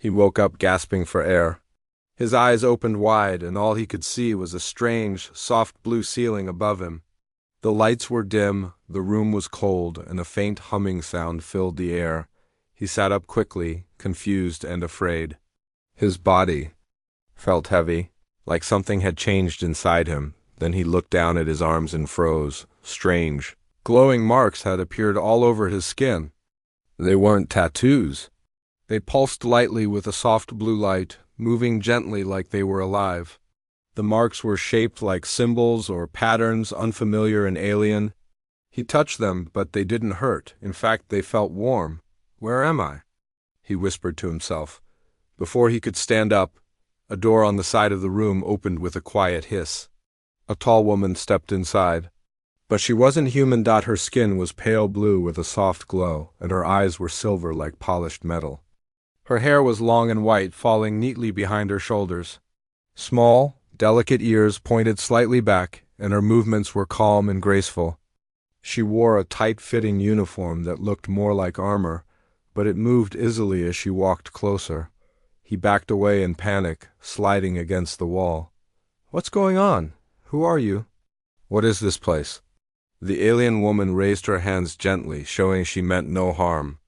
He woke up gasping for air. His eyes opened wide, and all he could see was a strange, soft blue ceiling above him. The lights were dim, the room was cold, and a faint humming sound filled the air. He sat up quickly, confused and afraid. His body felt heavy, like something had changed inside him. Then he looked down at his arms and froze. Strange, glowing marks had appeared all over his skin. They weren't tattoos. They pulsed lightly with a soft blue light, moving gently like they were alive. The marks were shaped like symbols or patterns unfamiliar and alien. He touched them, but they didn't hurt. In fact, they felt warm. "Where am I?" he whispered to himself. Before he could stand up, a door on the side of the room opened with a quiet hiss. A tall woman stepped inside. But she wasn't human. Her skin was pale blue with a soft glow, and her eyes were silver like polished metal. Her hair was long and white, falling neatly behind her shoulders. Small, delicate ears pointed slightly back, and her movements were calm and graceful. She wore a tight-fitting uniform that looked more like armor, but it moved easily as she walked closer. He backed away in panic, sliding against the wall. "What's going on? Who are you? What is this place?" The alien woman raised her hands gently, showing she meant no harm.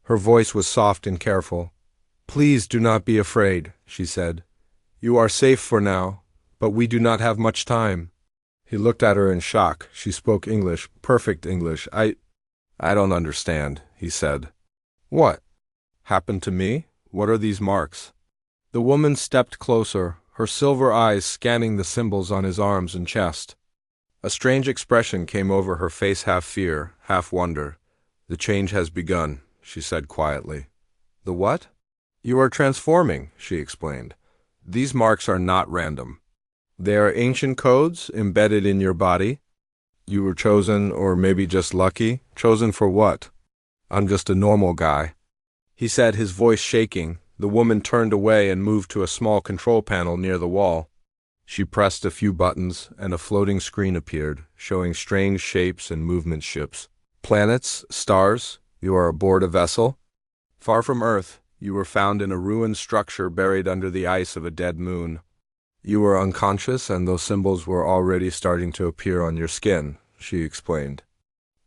Her voice was soft and careful. "Please do not be afraid," she said. "You are safe for now, but we do not have much time." He looked at her in shock. She spoke English, perfect English. I don't understand," he said. "What happened to me? What are these marks?" The woman stepped closer, her silver eyes scanning the symbols on his arms and chest. A strange expression came over her face, half fear, half wonder. "The change has begun," she said quietly. "The what?" "You are transforming," she explained. "These marks are not random. They are ancient codes embedded in your body. You were chosen, or maybe just lucky. Chosen for what?" "I'm just a normal guy," he said, his voice shaking. The woman turned away and moved to a small control panel near the wall. She pressed a few buttons, and a floating screen appeared, showing strange shapes and movement ships. "Planets, stars, you are aboard a vessel. Far from Earth, you were found in a ruined structure buried under the ice of a dead moon. You were unconscious, and those symbols were already starting to appear on your skin," she explained.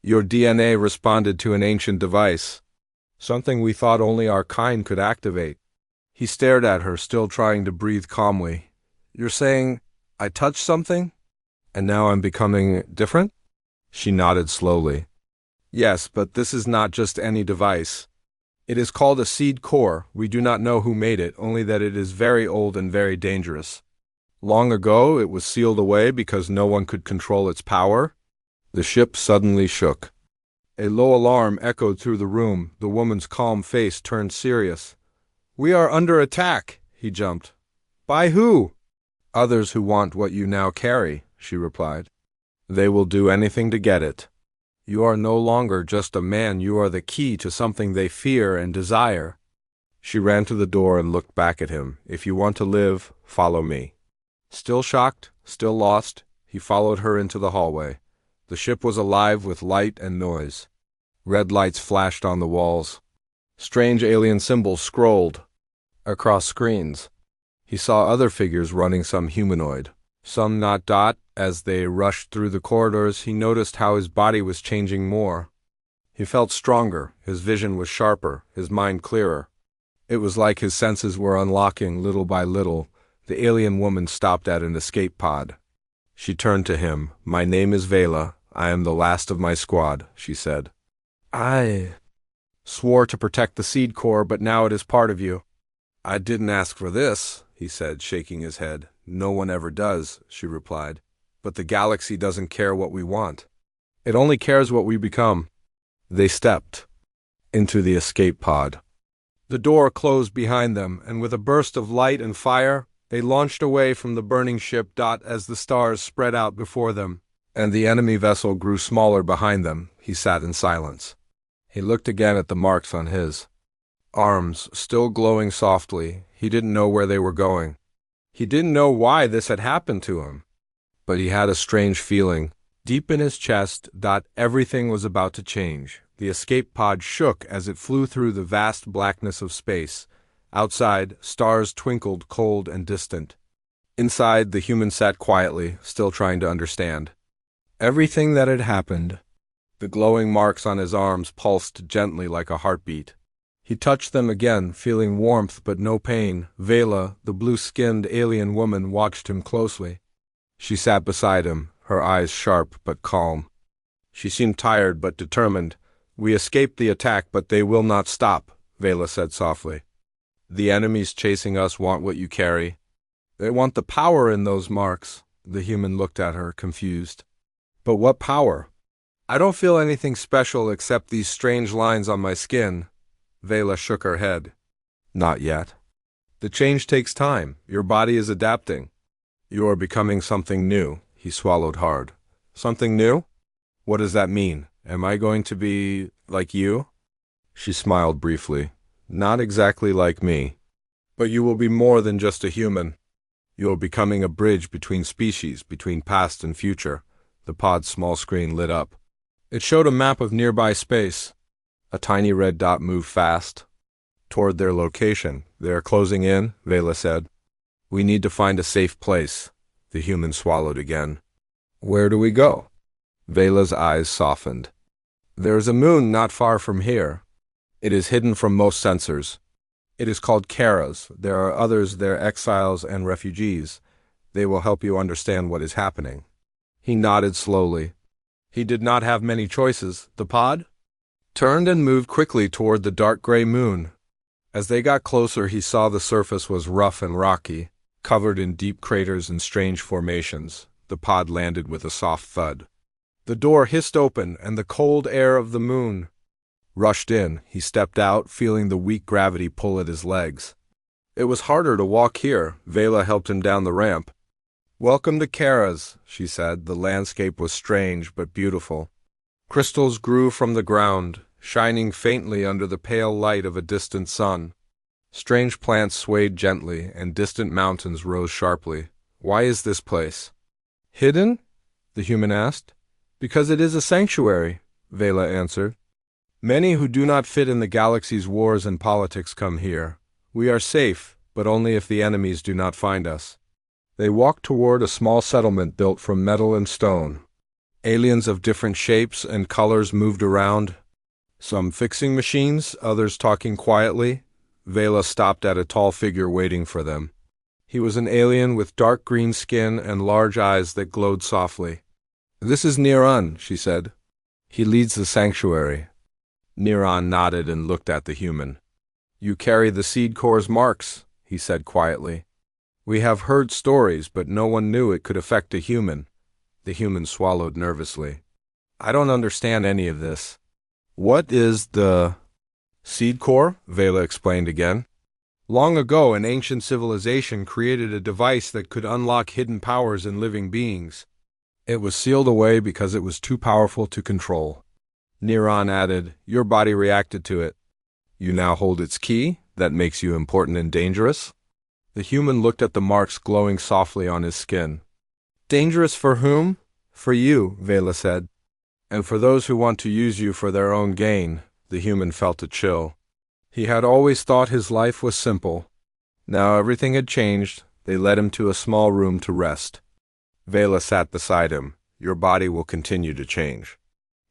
"Your DNA responded to an ancient device, something we thought only our kind could activate." He stared at her, still trying to breathe calmly. "You're saying I touched something, and now I'm becoming different?" She nodded slowly. "Yes, but this is not just any device. It is called a seed core. We do not know who made it, only that it is very old and very dangerous. Long ago, it was sealed away because no one could control its power." The ship suddenly shook. A low alarm echoed through the room. The woman's calm face turned serious. "We are under attack," he jumped. "By who?" "Others who want what you now carry," she replied. "They will do anything to get it. You are no longer just a man. You are the key to something they fear and desire." She ran to the door and looked back at him. "If you want to live, follow me." Still shocked, still lost, he followed her into the hallway. The ship was alive with light and noise. Red lights flashed on the walls. Strange alien symbols scrolled across screens. He saw other figures running, some humanoid, some not. As they rushed through the corridors, he noticed how his body was changing more. He felt stronger, his vision was sharper, his mind clearer. It was like his senses were unlocking little by little. The alien woman stopped at an escape pod. She turned to him. "My name is Vela. I am the last of my squad," she said. "I swore to protect the seed core, but now it is part of you." "I didn't ask for this," he said, shaking his head. "No one ever does," she replied. "But the galaxy doesn't care what we want. It only cares what we become." They stepped into the escape pod. The door closed behind them, and with a burst of light and fire, they launched away from the burning ship. As the stars spread out before them, and the enemy vessel grew smaller behind them, he sat in silence. He looked again at the marks on his arms, still glowing softly. He didn't know where they were going. He didn't know why this had happened to him. But he had a strange feeling. Deep in his chest, everything was about to change. The escape pod shook as it flew through the vast blackness of space, Outside, stars twinkled cold and distant. Inside, the human sat quietly, still trying to understand everything that had happened. The glowing marks on his arms pulsed gently like a heartbeat. He touched them again, feeling warmth but no pain. Vela, the blue-skinned alien woman, watched him closely. She sat beside him, her eyes sharp but calm. She seemed tired but determined. "We escaped the attack, but they will not stop," Vela said softly. "The enemies chasing us want what you carry. They want the power in those marks." The human looked at her, confused. "But what power?" "I don't feel anything special except these strange lines on my skin." Vela shook her head. "Not yet. The change takes time. Your body is adapting. You are becoming something new." He swallowed hard. "Something new? What does that mean? Am I going to be like you?" She smiled briefly. "Not exactly like me. But you will be more than just a human. You are becoming a bridge between species, between past and future." The pod's small screen lit up. It showed a map of nearby space. A tiny red dot moved fast toward their location. "They are closing in," Vela said. "We need to find a safe place." The human swallowed again. "Where do we go?" Vela's eyes softened. "There is a moon not far from here. It is hidden from most sensors. It is called Kara's. There are others there, exiles and refugees. They will help you understand what is happening." He nodded slowly. He did not have many choices. The pod turned and moved quickly toward the dark gray moon. As they got closer, he saw the surface was rough and rocky, covered in deep craters and strange formations. The pod landed with a soft thud. The door hissed open, and the cold air of the moon rushed in. He stepped out, feeling the weak gravity pull at his legs. It was harder to walk here. Vela helped him down the ramp. "Welcome to Kara's," she said. The landscape was strange but beautiful. Crystals grew from the ground, shining faintly under the pale light of a distant sun. Strange plants swayed gently, and distant mountains rose sharply. "Why is this place hidden?" the human asked. "Because it is a sanctuary," Vela answered. "Many who do not fit in the galaxy's wars and politics come here. We are safe, but only if the enemies do not find us." They walked toward a small settlement built from metal and stone. Aliens of different shapes and colors moved around, some fixing machines, others talking quietly. Vela stopped at a tall figure waiting for them. He was an alien with dark green skin and large eyes that glowed softly. "This is Niran," she said. "He leads the sanctuary." Niran nodded and looked at the human. "You carry the Seed Corps' marks," he said quietly. "We have heard stories, but no one knew it could affect a human." The human swallowed nervously. "I don't understand any of this." "What is the Seed Corps?" Vela explained again. "Long ago, an ancient civilization created a device that could unlock hidden powers in living beings. It was sealed away because it was too powerful to control." Niran added, "Your body reacted to it. You now hold its key. That makes you important and dangerous." The human looked at the marks glowing softly on his skin. "Dangerous for whom?" "For you," Vela said. "And for those who want to use you for their own gain." The human felt a chill. He had always thought his life was simple. Now everything had changed. They led him to a small room to rest. Vela sat beside him. "Your body will continue to change.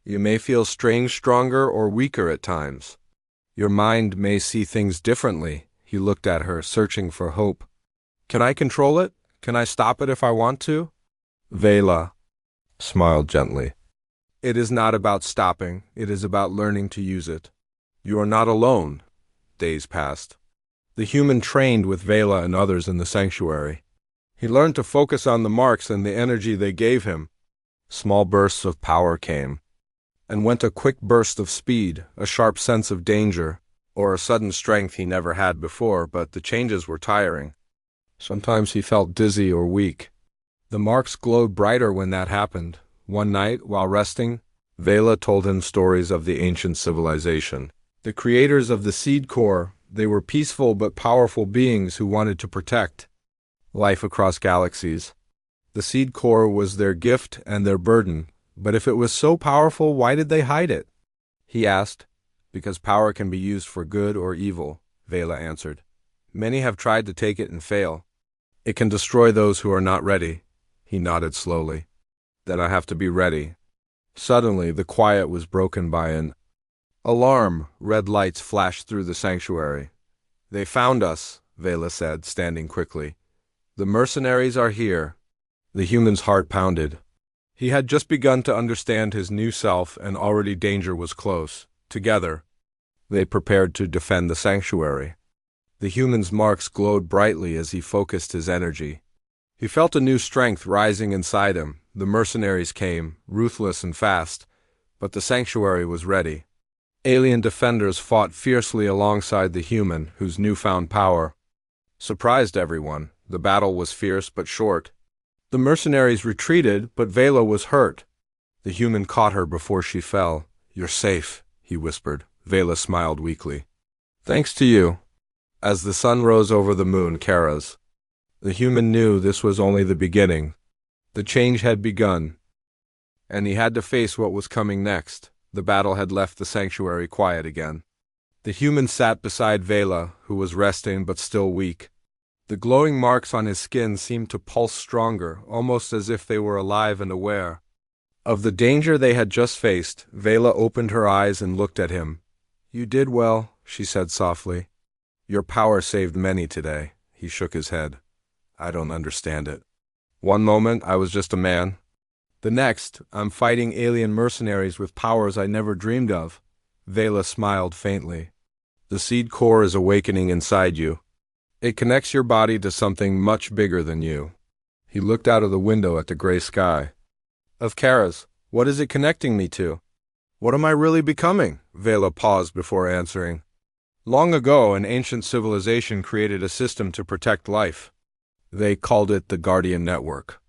You may feel strange, stronger, or weaker at times. Your mind may see things differently." He looked at her, searching for hope. "Can I control it? Can I stop it if I want to?" Vela smiled gently. "It is not about stopping. It is about learning to use it. You are not alone." Days passed. The human trained with Vela and others in the sanctuary. He learned to focus on the marks and the energy they gave him. Small bursts of power came, and went a quick burst of speed, a sharp sense of danger, or a sudden strength he never had before, but the changes were tiring. Sometimes he felt dizzy or weak. The marks glowed brighter when that happened. One night, while resting, Vela told him stories of the ancient civilization. The creators of the Seed Corps, they were peaceful but powerful beings who wanted to protect life across galaxies. The Seed Corps was their gift and their burden, but if it was so powerful, why did they hide it? He asked. "Because power can be used for good or evil," Vela answered. Many have tried to take it and fail. It can destroy those who are not ready. He nodded slowly. Then I have to be ready. Suddenly, the quiet was broken by an alarm. Red lights flashed through the sanctuary. They found us, Vela said, standing quickly. The mercenaries are here. The human's heart pounded. He had just begun to understand his new self, and already danger was close. Together, they prepared to defend the sanctuary. The human's marks glowed brightly as he focused his energy. He felt a new strength rising inside him. The mercenaries came, ruthless and fast, but the sanctuary was ready. Alien defenders fought fiercely alongside the human, whose newfound power surprised everyone. The battle was fierce but short. The mercenaries retreated, but Vela was hurt. The human caught her before she fell. "You're safe," he whispered. Vela smiled weakly. "Thanks to you." As the sun rose over the moon, Kara's, the human knew this was only the beginning. The change had begun, and he had to face what was coming next. The battle had left the sanctuary quiet again. The human sat beside Vela, who was resting but still weak. The glowing marks on his skin seemed to pulse stronger, almost as if they were alive and aware of the danger they had just faced. Vela opened her eyes and looked at him. "You did well," she said softly. "Your power saved many today." He shook his head. "I don't understand it. One moment, I was just a man. The next, I'm fighting alien mercenaries with powers I never dreamed of." Vela smiled faintly. "The seed core is awakening inside you. It connects your body to something much bigger than you." He looked out of the window at the gray sky. "Of Kara's, what is it connecting me to? What am I really becoming?" Vela paused before answering. "Long ago, an ancient civilization created a system to protect life. They called it the Guardian Network.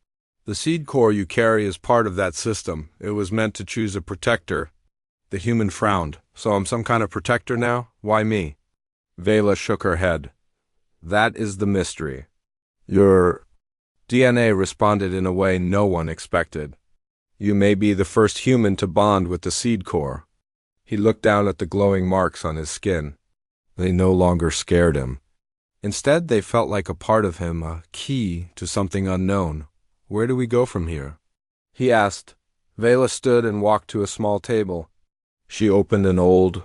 The seed core you carry is part of that system. It was meant to choose a protector." The human frowned. "So I'm some kind of protector now? Why me?" Vela shook her head. "That is the mystery." "Your DNA responded in a way no one expected. You may be the first human to bond with the seed core." He looked down at the glowing marks on his skin. They no longer scared him. Instead, they felt like a part of him, a key to something unknown. "Where do we go from here?" he asked. Vela stood and walked to a small table. She opened an old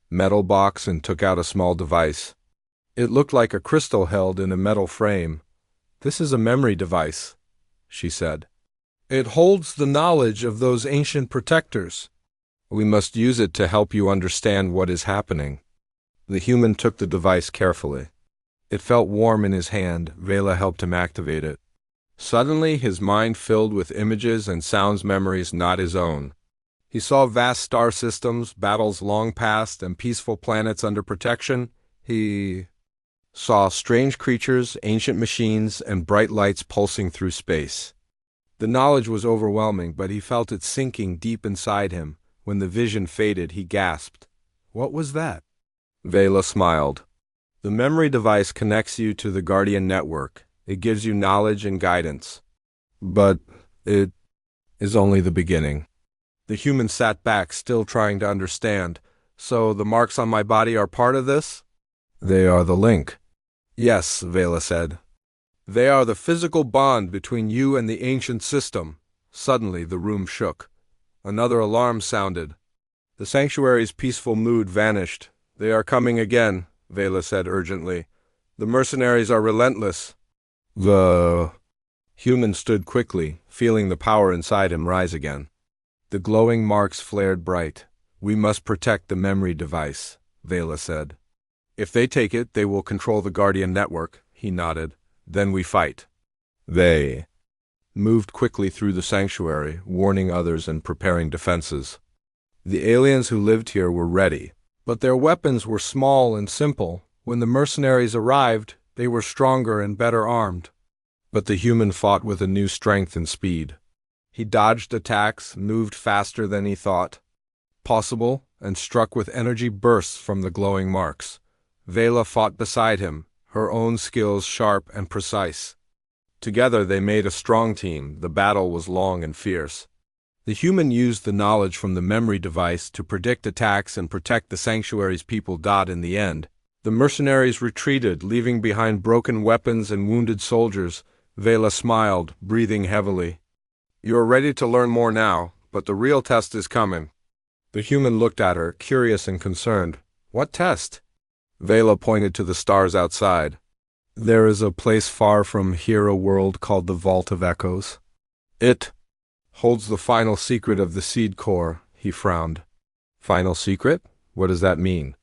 metal box and took out a small device. It looked like a crystal held in a metal frame. "This is a memory device," she said. "It holds the knowledge of those ancient protectors. We must use it to help you understand what is happening." The human took the device carefully. It felt warm in his hand. Vela helped him activate it. Suddenly, his mind filled with images and sounds, memories not his own. He saw vast star systems, battles long past, and peaceful planets under protection. He saw strange creatures, ancient machines, and bright lights pulsing through space. The knowledge was overwhelming, but he felt it sinking deep inside him. When the vision faded, he gasped. "What was that?" Vela smiled. "The memory device connects you to the Guardian Network. It gives you knowledge and guidance. But it is only the beginning." The human sat back, still trying to understand. "So the marks on my body are part of this?" "They are the link." "Yes," Vela said. "They are the physical bond between you and the ancient system." Suddenly, the room shook. Another alarm sounded. The sanctuary's peaceful mood vanished. "They are coming again," Vela said urgently. "The mercenaries are relentless." The human stood quickly, feeling the power inside him rise again. The glowing marks flared bright. "We must protect the memory device," Vela said. "If they take it, they will control the Guardian Network." He nodded. "Then we fight." They moved quickly through the sanctuary, warning others and preparing defenses. The aliens who lived here were ready, but their weapons were small and simple. When the mercenaries arrived, they were stronger and better armed. But the human fought with a new strength and speed. He dodged attacks, moved faster than he thought possible, and struck with energy bursts from the glowing marks. Vela fought beside him, her own skills sharp and precise. Together they made a strong team. The battle was long and fierce. The human used the knowledge from the memory device to predict attacks and protect the sanctuary's people. In the end, The mercenaries retreated, leaving behind broken weapons and wounded soldiers. Vela smiled, breathing heavily. "You are ready to learn more now, but the real test is coming." The human looked at her, curious and concerned. "What test?" Vela pointed to the stars outside. "There is a place far from here, a world called the Vault of Echoes. It holds the final secret of the seed core." He frowned. "Final secret? What does that mean?"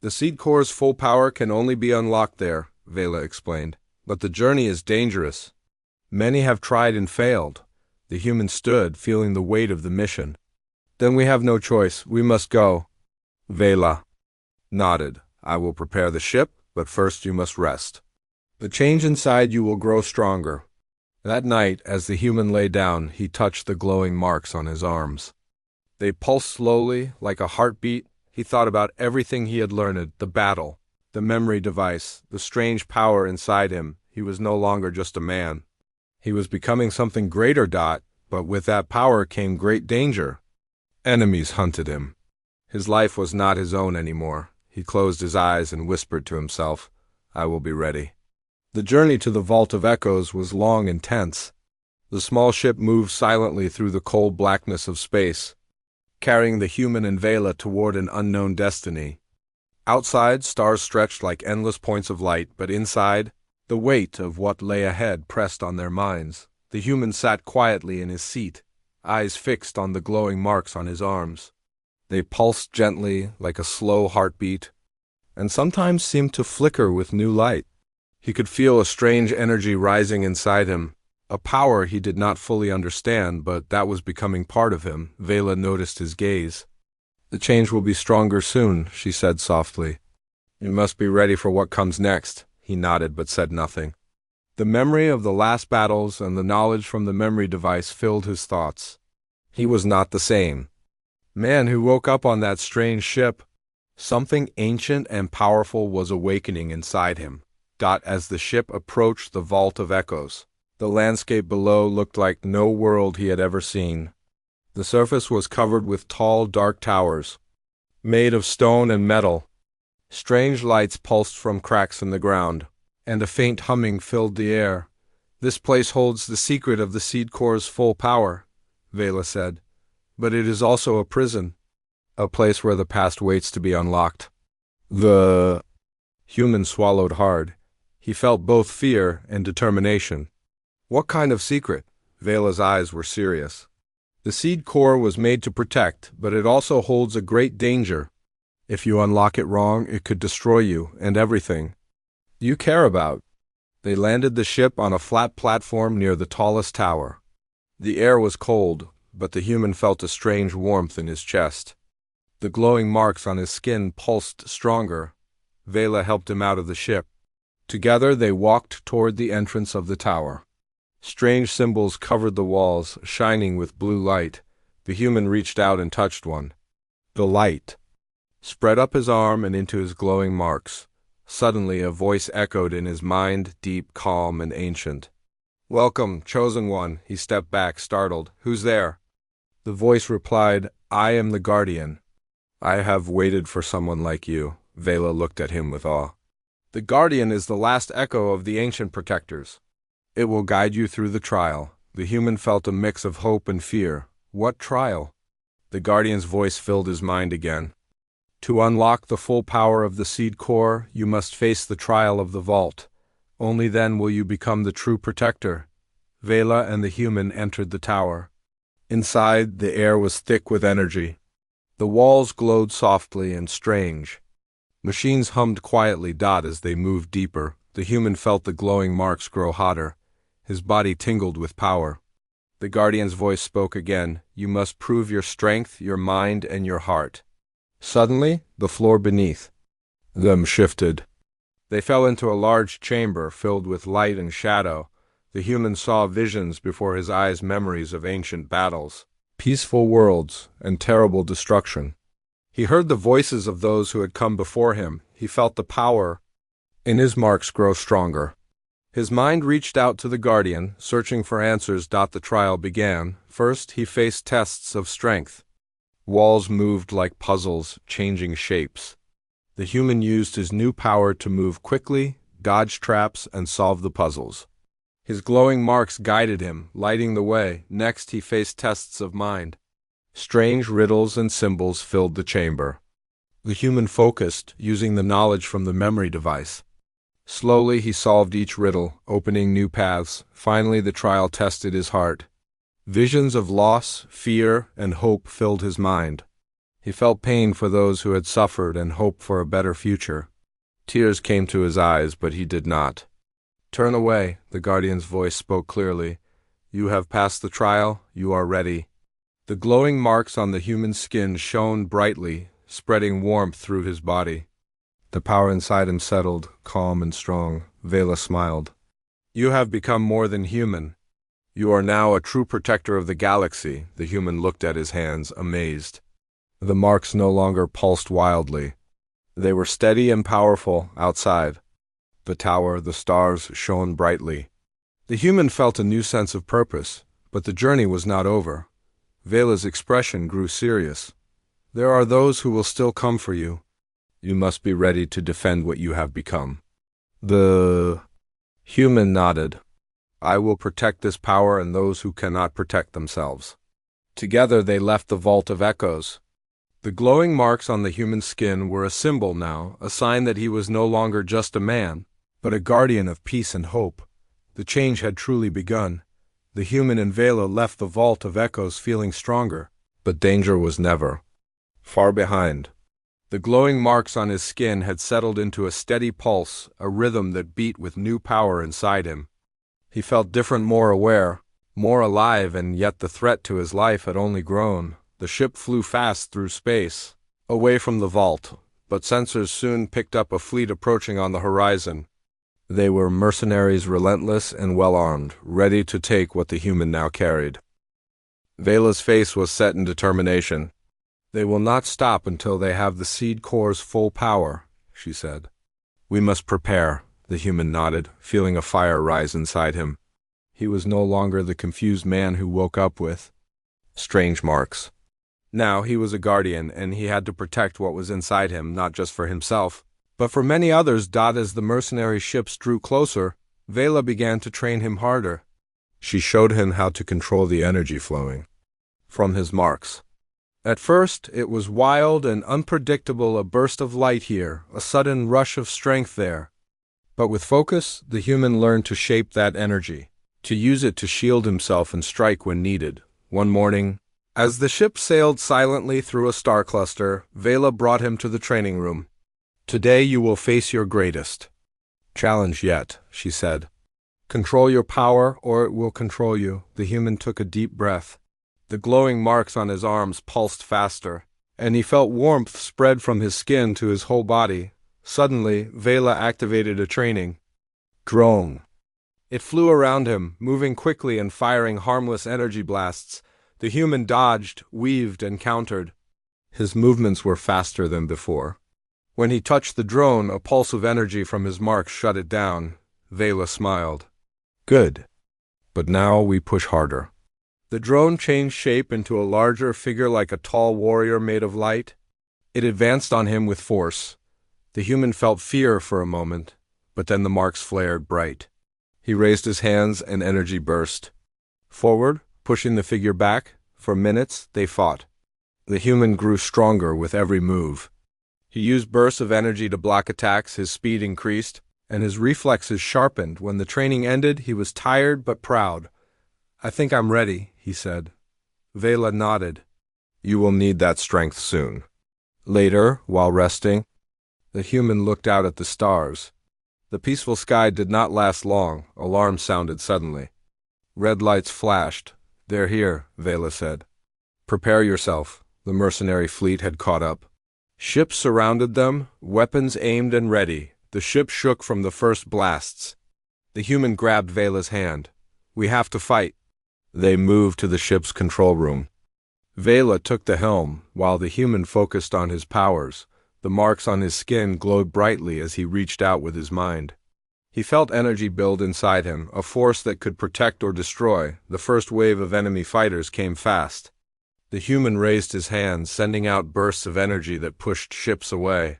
"The seed core's full power can only be unlocked there," Vela explained. "But the journey is dangerous. Many have tried and failed." The human stood, feeling the weight of the mission. "Then we have no choice. We must go." Vela nodded. "I will prepare the ship, but first you must rest. The change inside you will grow stronger." That night, as the human lay down, he touched the glowing marks on his arms. They pulsed slowly, like a heartbeat. He thought about everything he had learned, the battle, the memory device, the strange power inside him. He was no longer just a man. He was becoming something greater, but with that power came great danger. Enemies hunted him. His life was not his own anymore. He closed his eyes and whispered to himself, "I will be ready." The journey to the Vault of Echoes was long and tense. The small ship moved silently through the cold blackness of space, carrying the human and Vela toward an unknown destiny. Outside, stars stretched like endless points of light, but inside, the weight of what lay ahead pressed on their minds. The human sat quietly in his seat, eyes fixed on the glowing marks on his arms. They pulsed gently, like a slow heartbeat, and sometimes seemed to flicker with new light. He could feel a strange energy rising inside him, a power he did not fully understand, but that was becoming part of him. Vela noticed his gaze. "The change will be stronger soon," she said softly. "You must be ready for what comes next." He nodded but said nothing. The memory of the last battles and the knowledge from the memory device filled his thoughts. He was not the same man who woke up on that strange ship. Something ancient and powerful was awakening inside him. As the ship approached the Vault of Echoes, the landscape below looked like no world he had ever seen. The surface was covered with tall, dark towers, made of stone and metal. Strange lights pulsed from cracks in the ground, and a faint humming filled the air. "This place holds the secret of the seed core's full power," Vela said. "But it is also a prison, a place where the past waits to be unlocked." The human swallowed hard. He felt both fear and determination. "What kind of secret?" Vela's eyes were serious. "The seed core was made to protect, but it also holds a great danger. If you unlock it wrong, it could destroy you and everything you care about." They landed the ship on a flat platform near the tallest tower. The air was cold, but the human felt a strange warmth in his chest. The glowing marks on his skin pulsed stronger. Vela helped him out of the ship. Together they walked toward the entrance of the tower. Strange symbols covered the walls, shining with blue light. The human reached out and touched one. The light spread up his arm and into his glowing marks. Suddenly a voice echoed in his mind, deep, calm, and ancient. "Welcome, chosen one." He stepped back, startled. "Who's there?" The voice replied, "I am the Guardian. I have waited for someone like you." Vela looked at him with awe. "The Guardian is the last echo of the ancient protectors. It will guide you through the trial." The human felt a mix of hope and fear. What trial? The Guardian's voice filled his mind again. "To unlock the full power of the seed core, you must face the trial of the vault. Only then will you become the true protector." Vela and the human entered the tower. Inside, the air was thick with energy. The walls glowed softly and strange. Machines hummed quietly, as they moved deeper. The human felt the glowing marks grow hotter. His body tingled with power. The Guardian's voice spoke again. "You must prove your strength, your mind, and your heart." Suddenly, the floor beneath them shifted. They fell into a large chamber filled with light and shadow. The human saw visions before his eyes, memories of ancient battles, peaceful worlds, and terrible destruction. He heard the voices of those who had come before him. He felt the power in his marks grow stronger. His mind reached out to the Guardian, searching for answers. The trial began. First, he faced tests of strength. Walls moved like puzzles, changing shapes. The human used his new power to move quickly, dodge traps, and solve the puzzles. His glowing marks guided him, lighting the way. Next, he faced tests of mind. Strange riddles and symbols filled the chamber. The human focused, using the knowledge from the memory device. Slowly, he solved each riddle, opening new paths. Finally, the trial tested his heart. Visions of loss, fear, and hope filled his mind. He felt pain for those who had suffered and hope for a better future. Tears came to his eyes, but he did not. "Turn away," the guardian's voice spoke clearly. "You have passed the trial, you are ready." The glowing marks on the human skin shone brightly, spreading warmth through his body. The power inside him settled, calm and strong. Vela smiled. "You have become more than human. You are now a true protector of the galaxy." The human looked at his hands, amazed. The marks no longer pulsed wildly. They were steady and powerful outside. The tower, the stars shone brightly. The human felt a new sense of purpose, but the journey was not over. Vela's expression grew serious. "There are those who will still come for you. You must be ready to defend what you have become." The human nodded. "I will protect this power and those who cannot protect themselves." Together they left the Vault of Echoes. The glowing marks on the human skin were a symbol now, a sign that he was no longer just a man, but a guardian of peace and hope. The change had truly begun. The human and Vela left the Vault of Echoes feeling stronger, but danger was never far behind. The glowing marks on his skin had settled into a steady pulse, a rhythm that beat with new power inside him. He felt different, more aware, more alive, and yet the threat to his life had only grown. The ship flew fast through space, away from the vault, but sensors soon picked up a fleet approaching on the horizon. They were mercenaries, relentless and well-armed, ready to take what the human now carried. Vela's face was set in determination. "They will not stop until they have the seed core's full power," she said. "We must prepare," the human nodded, feeling a fire rise inside him. He was no longer the confused man who woke up with strange marks. Now he was a guardian, and he had to protect what was inside him, not just for himself, but for many others. As the mercenary ships drew closer, Vela began to train him harder. She showed him how to control the energy flowing from his marks. At first, it was wild and unpredictable, a burst of light here, a sudden rush of strength there. But with focus, the human learned to shape that energy, to use it to shield himself and strike when needed. One morning, as the ship sailed silently through a star cluster, Vela brought him to the training room. "Today you will face your greatest challenge yet," she said. "Control your power, or it will control you." The human took a deep breath. The glowing marks on his arms pulsed faster, and he felt warmth spread from his skin to his whole body. Suddenly, Vela activated a training drone. It flew around him, moving quickly and firing harmless energy blasts. The human dodged, weaved, and countered. His movements were faster than before. When he touched the drone, a pulse of energy from his marks shut it down. Vela smiled. "Good. But now we push harder." The drone changed shape into a larger figure, like a tall warrior made of light. It advanced on him with force. The human felt fear for a moment, but then the marks flared bright. He raised his hands and energy burst forward, pushing the figure back. For minutes, they fought. The human grew stronger with every move. He used bursts of energy to block attacks. His speed increased, and his reflexes sharpened. When the training ended, he was tired but proud. "I think I'm ready," he said. Vela nodded. "You will need that strength soon." Later, while resting, the human looked out at the stars. The peaceful sky did not last long. Alarms sounded suddenly. Red lights flashed. "They're here," Vela said. "Prepare yourself." The mercenary fleet had caught up. Ships surrounded them, weapons aimed and ready. The ship shook from the first blasts. The human grabbed Vela's hand. "We have to fight." They moved to the ship's control room. Vela took the helm, while the human focused on his powers. The marks on his skin glowed brightly as he reached out with his mind. He felt energy build inside him, a force that could protect or destroy. The first wave of enemy fighters came fast. The human raised his hands, sending out bursts of energy that pushed ships away.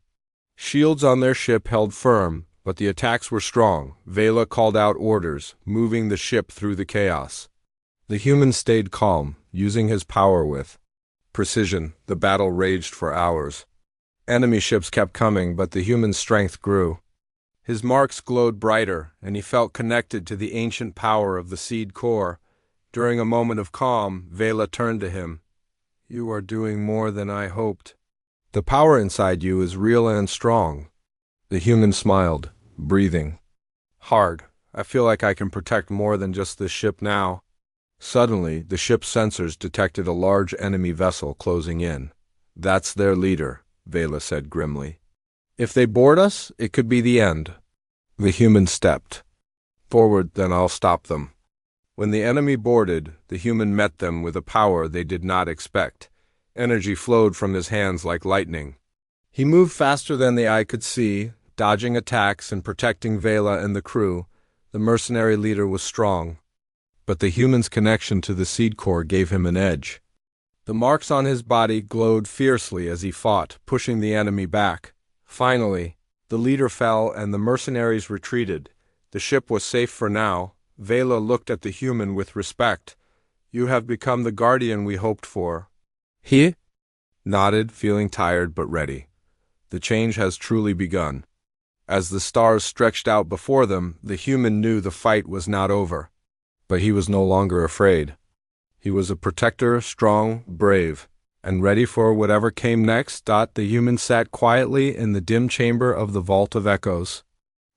Shields on their ship held firm, but the attacks were strong. Vela called out orders, moving the ship through the chaos. The human stayed calm, using his power with precision. The battle raged for hours. Enemy ships kept coming, but the human's strength grew. His marks glowed brighter, and he felt connected to the ancient power of the seed core. During a moment of calm, Vela turned to him. "You are doing more than I hoped. The power inside you is real and strong." The human smiled, breathing hard. "I feel like I can protect more than just this ship now." Suddenly, the ship's sensors detected a large enemy vessel closing in. "That's their leader," Vela said grimly. "If they board us, it could be the end." The human stepped forward. "Then I'll stop them." When the enemy boarded, the human met them with a power they did not expect. Energy flowed from his hands like lightning. He moved faster than the eye could see, dodging attacks and protecting Vela and the crew. The mercenary leader was strong, but the human's connection to the seed core gave him an edge. The marks on his body glowed fiercely as he fought, pushing the enemy back. Finally, the leader fell and the mercenaries retreated. The ship was safe for now. Vela looked at the human with respect. "You have become the guardian we hoped for." He nodded, feeling tired but ready. The change has truly begun. As the stars stretched out before them, the human knew the fight was not over. But he was no longer afraid. He was a protector, strong, brave, and ready for whatever came next. The human sat quietly in the dim chamber of the Vault of Echoes.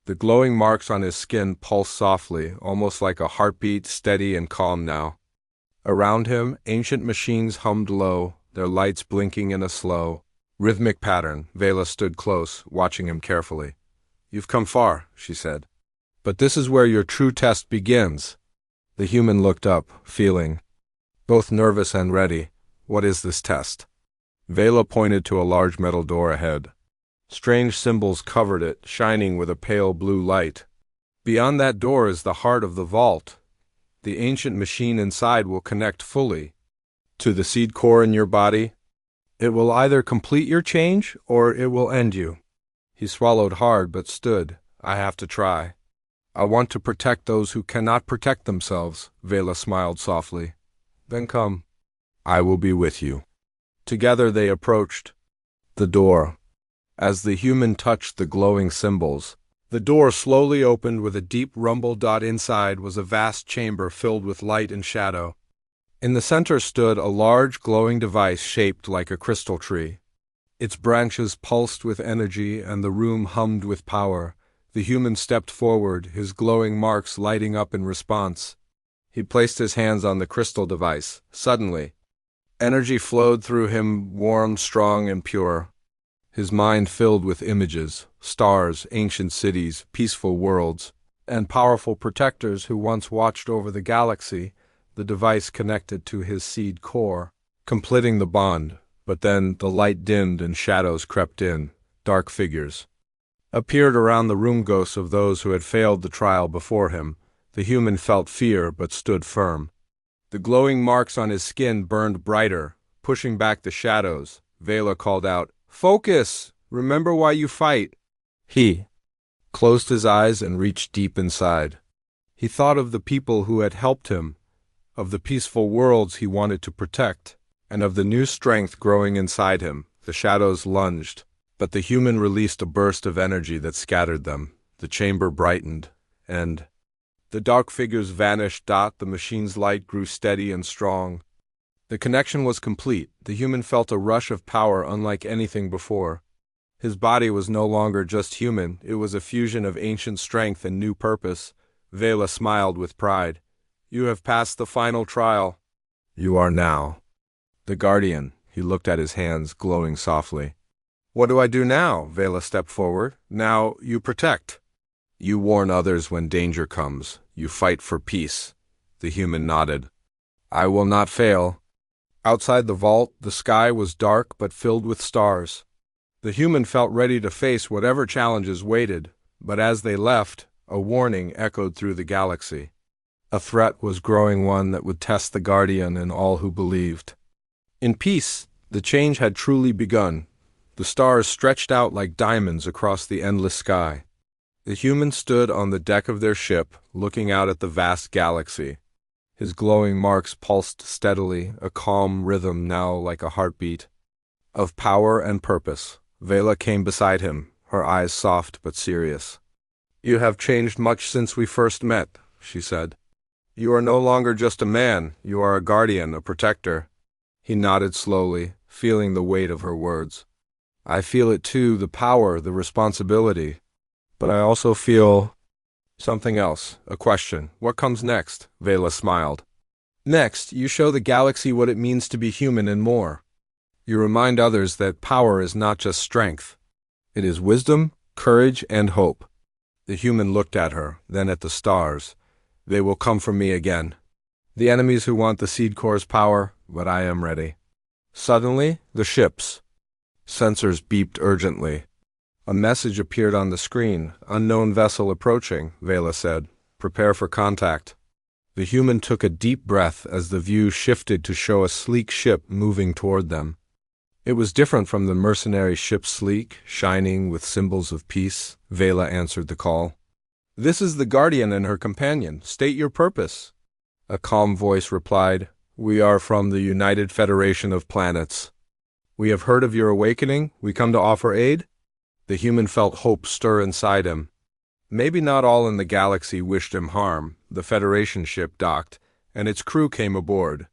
The glowing marks on his skin pulsed softly, almost like a heartbeat, steady and calm now. Around him, ancient machines hummed low, their lights blinking in a slow, rhythmic pattern. Vela stood close, watching him carefully. "You've come far," she said. "But this is where your true test begins." The human looked up, feeling both nervous and ready. "What is this test?" Vela pointed to a large metal door ahead. Strange symbols covered it, shining with a pale blue light. "Beyond that door is the heart of the vault. The ancient machine inside will connect fully to the seed core in your body. It will either complete your change, or it will end you." He swallowed hard but stood. "I have to try. I want to protect those who cannot protect themselves." Vela smiled softly. "Then come. I will be with you." Together they approached the door. As the human touched the glowing symbols, the door slowly opened with a deep rumble. Inside was a vast chamber filled with light and shadow. In the center stood a large glowing device shaped like a crystal tree. Its branches pulsed with energy and the room hummed with power. The human stepped forward, his glowing marks lighting up in response. He placed his hands on the crystal device. Suddenly, energy flowed through him, warm, strong, and pure. His mind filled with images, stars, ancient cities, peaceful worlds, and powerful protectors who once watched over the galaxy. The device connected to his seed core, completing the bond. But then the light dimmed and shadows crept in. Dark figures appeared around the room, ghosts of those who had failed the trial before him. The human felt fear but stood firm. The glowing marks on his skin burned brighter, pushing back the shadows. Vela called out, "Focus! Remember why you fight." He closed his eyes and reached deep inside. He thought of the people who had helped him, of the peaceful worlds he wanted to protect, and of the new strength growing inside him. The shadows lunged, but the human released a burst of energy that scattered them. The chamber brightened, and the dark figures vanished. The machine's light grew steady and strong. The connection was complete. The human felt a rush of power unlike anything before. His body was no longer just human, it was a fusion of ancient strength and new purpose. Vela smiled with pride. "You have passed the final trial. You are now the guardian." He looked at his hands, glowing softly. "What do I do now?" Vela stepped forward. "Now you protect. You warn others when danger comes. You fight for peace." The human nodded. "I will not fail." Outside the vault, the sky was dark but filled with stars. The human felt ready to face whatever challenges waited, but as they left, a warning echoed through the galaxy. A threat was growing, one that would test the guardian and all who believed. In peace, the change had truly begun. The stars stretched out like diamonds across the endless sky. The human stood on the deck of their ship, looking out at the vast galaxy. His glowing marks pulsed steadily, a calm rhythm now like a heartbeat. Of power and purpose, Vela came beside him, her eyes soft but serious. "You have changed much since we first met," she said. "You are no longer just a man, you are a guardian, a protector." He nodded slowly, feeling the weight of her words. "I feel it too, the power, the responsibility. But I also feel something else, a question. What comes next?" Vela smiled. "Next, you show the galaxy what it means to be human and more. You remind others that power is not just strength. It is wisdom, courage, and hope." The human looked at her, then at the stars. "They will come from me again. The enemies who want the Seed Core's power, but I am ready." Suddenly, the ships. Sensors beeped urgently. A message appeared on the screen. "Unknown vessel approaching," Vela said. "Prepare for contact." The human took a deep breath as the view shifted to show a sleek ship moving toward them. It was different from the mercenary ship, sleek, shining with symbols of peace. Vela answered the call. "This is the Guardian and her companion. State your purpose." A calm voice replied, "We are from the United Federation of Planets. We have heard of your awakening. We come to offer aid." The human felt hope stir inside him. Maybe not all in the galaxy wished him harm. The Federation ship docked, and its crew came aboard.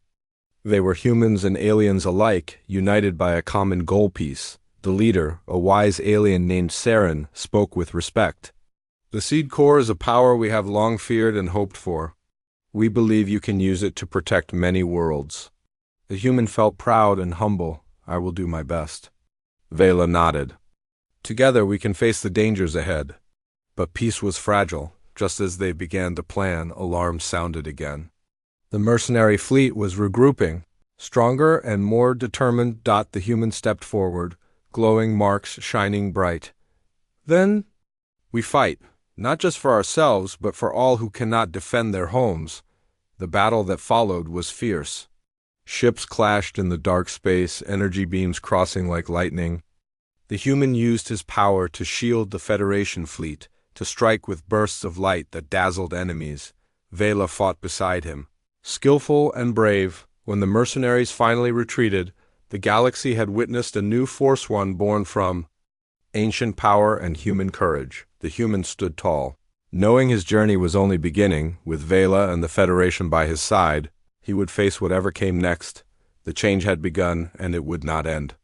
They were humans and aliens alike, united by a common goal piece. The leader, a wise alien named Saren, spoke with respect. "The Seed Core is a power we have long feared and hoped for. We believe you can use it to protect many worlds." The human felt proud and humble. "I will do my best." Vela nodded. "Together we can face the dangers ahead." But peace was fragile. Just as they began to plan, alarms sounded again. The mercenary fleet was regrouping. Stronger and more determined, the human stepped forward, glowing marks shining bright. "Then we fight, not just for ourselves, but for all who cannot defend their homes." The battle that followed was fierce. Ships clashed in the dark space, energy beams crossing like lightning. The human used his power to shield the Federation fleet, to strike with bursts of light that dazzled enemies. Vela fought beside him. Skillful and brave, when the mercenaries finally retreated, the galaxy had witnessed a new force, one born from ancient power and human courage. The human stood tall. Knowing his journey was only beginning, with Vela and the Federation by his side, he would face whatever came next. The change had begun, and it would not end.